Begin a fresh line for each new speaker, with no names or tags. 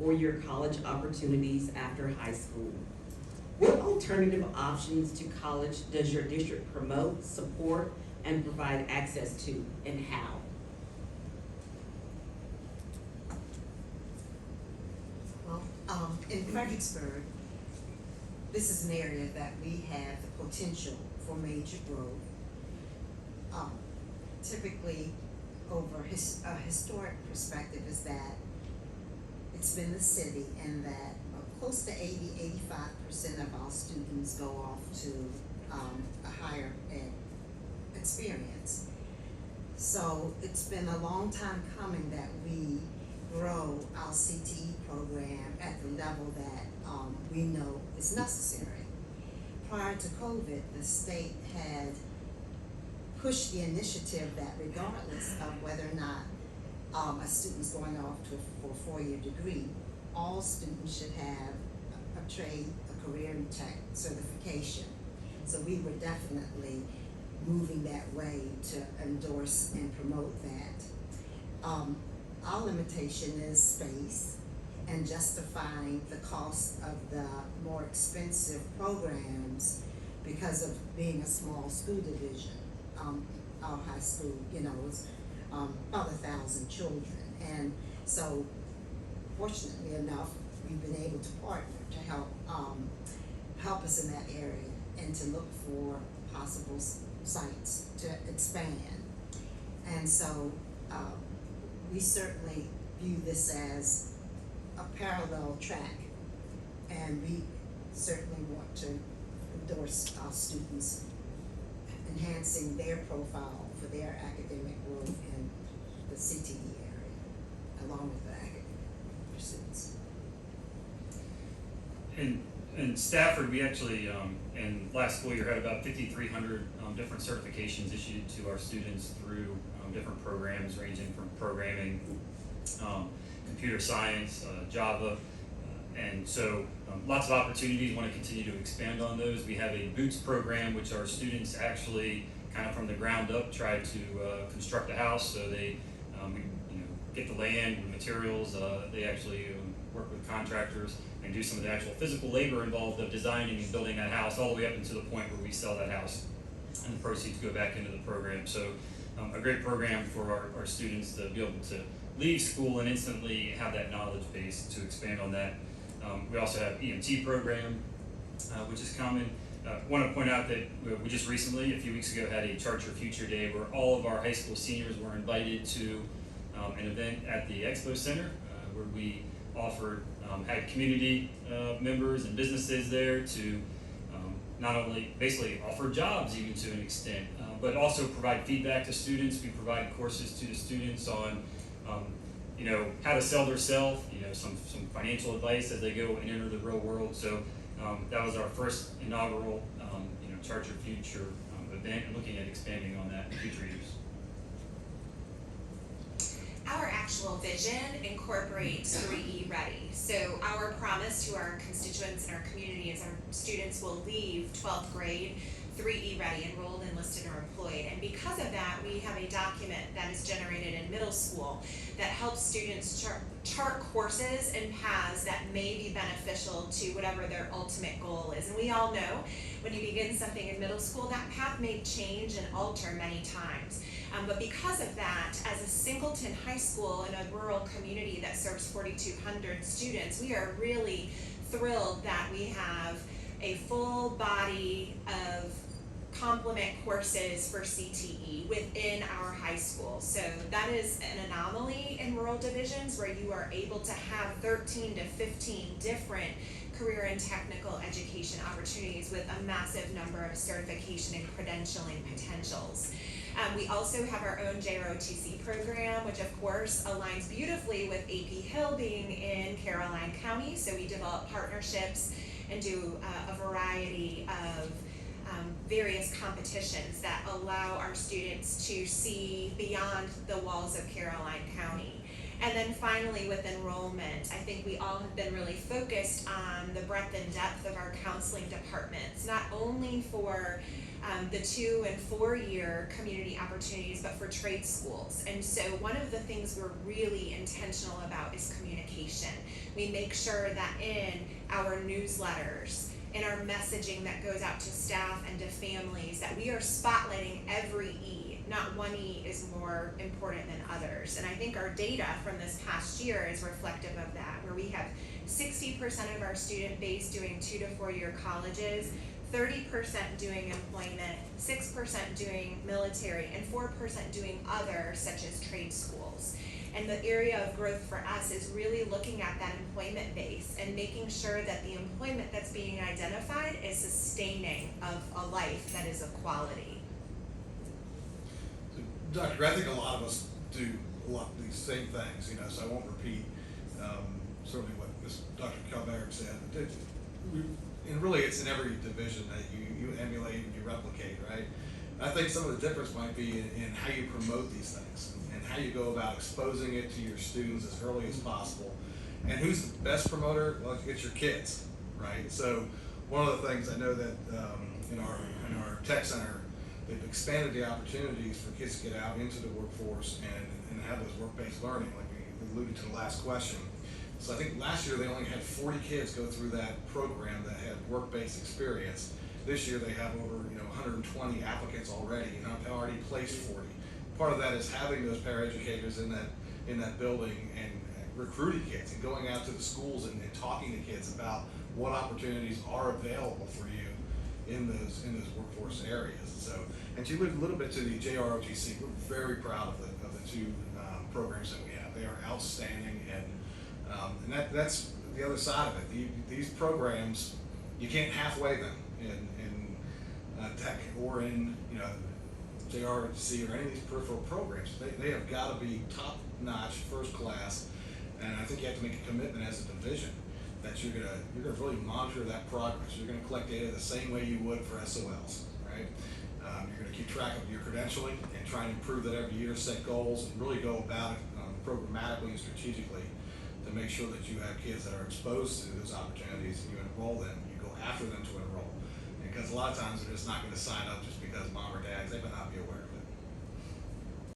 four-year college opportunities after high school. What alternative options to college does your district promote, support, and provide access to, and how?
Well, in Fredericksburg, this is an area that we have the potential for major growth. Typically, over a historic perspective is that it's been the city, and that close to 85% of our students go off to a higher ed experience. So it's been a long time coming that we grow our CTE program at the level that we know is necessary. Prior to COVID, the state had pushed the initiative that regardless of whether or not a student's going off for a four-year degree, all students should have a trade, a career and tech certification. So we were definitely moving that way to endorse and promote that. Our limitation is space and justifying the cost of the more expensive programs because of being a small school division. Our high school, is about 1,000 children. And so fortunately enough, we've been able to partner to help us in that area and to look for possible sites to expand. And so we certainly view this as a parallel track, and we certainly want to endorse our students enhancing their profile for their academic growth in the CTE area, along with the academic pursuits.
In Stafford, we actually, in last school year, had about 5,300 different certifications issued to our students through different programs ranging from programming, computer science, Java, and so lots of opportunities. Want to continue to expand on those. We have a Boots program, which our students actually kind of from the ground up try to construct a house. So they get the land and materials. They actually work with contractors and do some of the actual physical labor involved of designing and building that house, all the way up until the point where we sell that house and the proceeds go back into the program. So a great program for our students to be able to leave school and instantly have that knowledge base to expand on that. We also have EMT program, which is common. Want to point out that we just recently, a few weeks ago, had a Chart Your Future Day where all of our high school seniors were invited to an event at the Expo Center where we offered, had community members and businesses there to not only basically offer jobs even to an extent, but also provide feedback to students. We provide courses to the students on how to sell themselves, some financial advice as they go and enter the real world. So that was our first inaugural, Chart Your Future event, and looking at expanding on that in future years.
Our actual vision incorporates 3E Ready. So our promise to our constituents and our community is our students will leave 12th grade 3E Ready, enrolled, enlisted, or employed. And because of that, we have a document that is generated in middle school that helps students chart courses and paths that may be beneficial to whatever their ultimate goal is. And we all know when you begin something in middle school, that path may change and alter many times. But because of that, as a Singleton High School in a rural community that serves 4,200 students, we are really thrilled that we have a full body of complement courses for CTE within our high school. So that is an anomaly in rural divisions where you are able to have 13 to 15 different career and technical education opportunities with a massive number of certification and credentialing potentials. We also have our own JROTC program, which of course aligns beautifully with AP Hill being in Caroline County. So we develop partnerships and do a variety of various competitions that allow our students to see beyond the walls of Caroline County. And then finally, with enrollment, I think we all have been really focused on the breadth and depth of our counseling departments, not only for the 2 and 4 year community opportunities, but for trade schools. And so one of the things we're really intentional about is communication. We make sure that in our newsletters, in our messaging that goes out to staff and to families, that we are spotlighting every E. Not one E is more important than others. And I think our data from this past year is reflective of that, where we have 60% of our student base doing 2 to 4 year colleges, 30% doing employment, 6% doing military, and 4% doing other, such as trade schools. And the area of growth for us is really looking at that employment base and making sure that the employment that's being identified is sustaining of a life that is of quality.
So, Dr. I think a lot of us do a lot of these same things, so I won't repeat certainly what Dr. Calveric said. And really it's in every division that you emulate and you replicate, right? And I think some of the difference might be in how you promote these things and how you go about exposing it to your students as early as possible. And who's the best promoter? Well, it's your kids, right? So one of the things I know that in our tech center, they've expanded the opportunities for kids to get out into the workforce and have those work-based learning, like we alluded to the last question. So I think last year they only had 40 kids go through that program that had work-based experience. This year they have over 120 applicants already, and I've already placed 40. Part of that is having those paraeducators in that building and recruiting kids and going out to the schools and talking to kids about what opportunities are available for you in those workforce areas. So, and to look a little bit to the JROTC, we're very proud of the 2 programs that we have. They are outstanding, and that's the other side of it. These programs, you can't halfway them in tech or in JROTC or any of these peripheral programs. They have got to be top notch, first class, and I think you have to make a commitment as a division that you're gonna really monitor that progress. You're gonna collect data the same way you would for SOLs, right? You're gonna keep track of your credentialing and try and improve that every year, set goals, and really go about it programmatically and strategically to make sure that you have kids that are exposed to those opportunities and you enroll them, you go after them to enroll. Because a lot of times they're just not going to sign up just because mom or dad, they may not be aware of it.